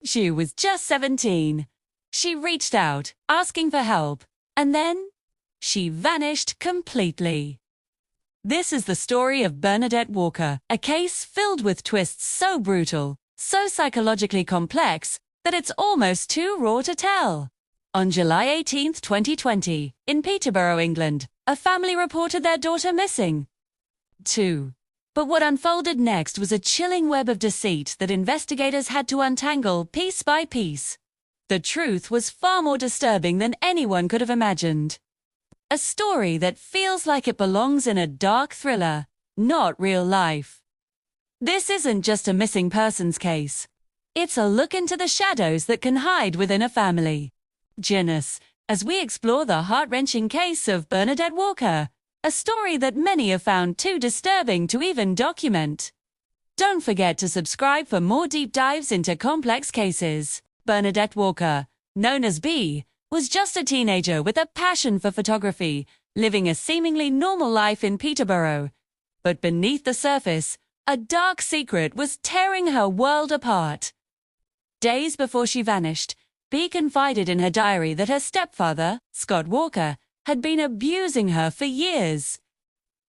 She was just 17. She reached out, asking for help, and then she vanished completely. This is the story of Bernadette Walker, a case filled with twists so brutal, so psychologically complex, that it's almost too raw to tell. On July 18, 2020, in Peterborough, England, a family reported their daughter missing. But what unfolded next was a chilling web of deceit that investigators had to untangle piece by piece. The truth was far more disturbing than anyone could have imagined. A story that feels like it belongs in a dark thriller, not real life. This isn't just a missing persons case. It's a look into the shadows that can hide within a family. Join us as we explore the heart-wrenching case of Bernadette Walker, a story that many have found too disturbing to even document. Don't forget to subscribe for more deep dives into complex cases. Bernadette Walker, known as B, was just a teenager with a passion for photography, living a seemingly normal life in Peterborough. But beneath the surface, a dark secret was tearing her world apart. Days before she vanished, B confided in her diary that her stepfather, Scott Walker, had been abusing her for years.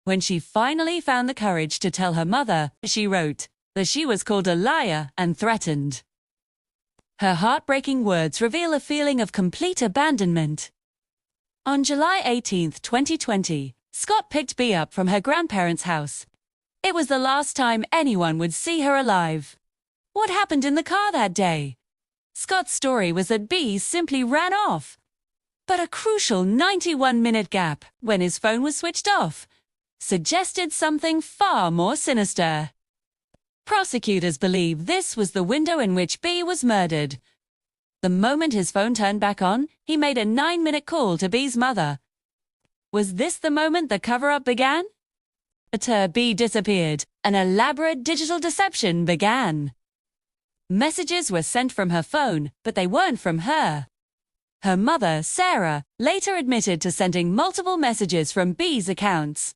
When she finally found the courage to tell her mother, she wrote that she was called a liar and threatened. Her heartbreaking words reveal a feeling of complete abandonment. On July 18, 2020, Scott picked B up from her grandparents' house. It was the last time anyone would see her alive. What happened in the car that day? Scott's story was that B simply ran off. But a crucial 91-minute gap, when his phone was switched off, suggested something far more sinister. Prosecutors believe this was the window in which B was murdered. The moment his phone turned back on, he made a 9-minute call to B's mother. Was this the moment the cover-up began? After B disappeared, an elaborate digital deception began. Messages were sent from her phone, but they weren't from her. Her mother, Sarah, later admitted to sending multiple messages from B's accounts,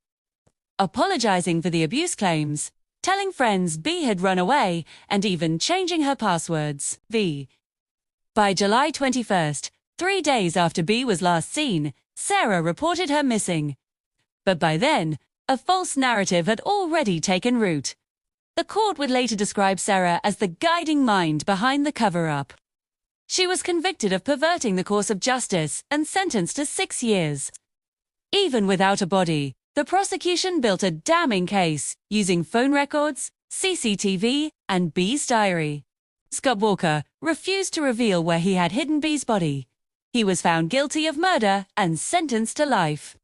apologizing for the abuse claims, telling friends B had run away, and even changing her passwords. By July 21st, 3 days after B was last seen, Sarah reported her missing. But by then, a false narrative had already taken root. The court would later describe Sarah as the guiding mind behind the cover-up. She was convicted of perverting the course of justice and sentenced to 6 years. Even without a body, the prosecution built a damning case using phone records, CCTV, and B's diary. Scott Walker refused to reveal where he had hidden B's body. He was found guilty of murder and sentenced to life.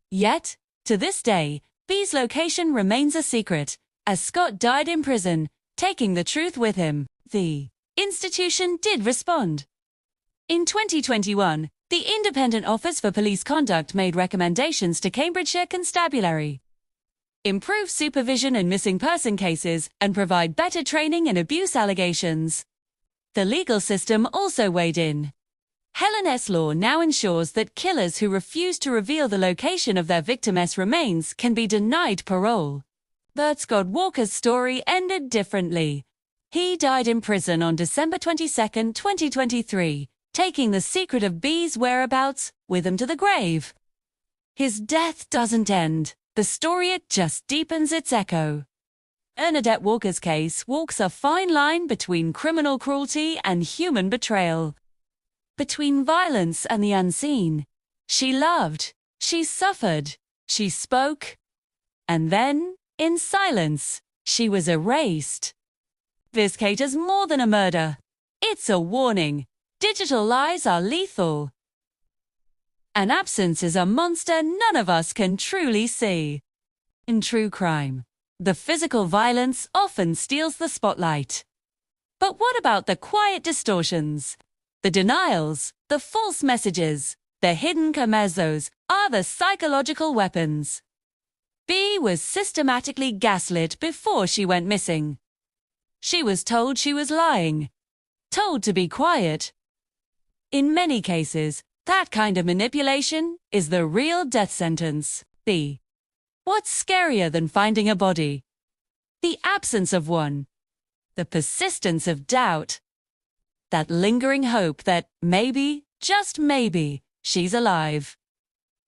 Yet, to this day, B's location remains a secret, as Scott died in prison, taking the truth with him. The institution did respond. In 2021, the Independent Office for Police Conduct made recommendations to Cambridgeshire Constabulary. Improve supervision in missing person cases and provide better training in abuse allegations. The legal system also weighed in. Helen S. law now ensures that killers who refuse to reveal the location of their victim's remains can be denied parole. But Scott Walker's story ended differently. He died in prison on December 22, 2023, taking the secret of B's whereabouts with him to the grave. His death doesn't end. The story, it just deepens its echo. Bernadette Walker's case walks a fine line between criminal cruelty and human betrayal. Between violence and the unseen. She loved, she suffered, she spoke, and then, in silence, she was erased. This case is more than a murder. It's a warning. Digital lies are lethal. An absence is a monster none of us can truly see. In true crime, the physical violence often steals the spotlight. But what about the quiet distortions? The denials, the false messages, the hidden camezzos are the psychological weapons. B was systematically gaslit before she went missing. She was told she was lying, told to be quiet. In many cases, that kind of manipulation is the real death sentence. What's scarier than finding a body? The absence of one. The persistence of doubt. That lingering hope that maybe, just maybe, she's alive.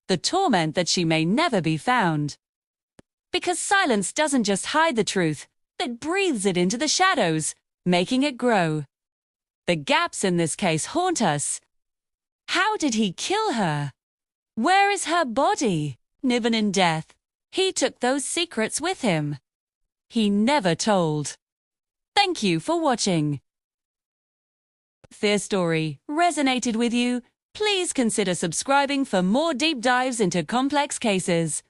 The torment that she may never be found. Because silence doesn't just hide the truth, it breathes it into the shadows, making it grow. The gaps in this case haunt us. How did he kill her? Where is her body? Even in death, he took those secrets with him. He never told. Thank you for watching. If this story resonated with you, please consider subscribing for more deep dives into complex cases.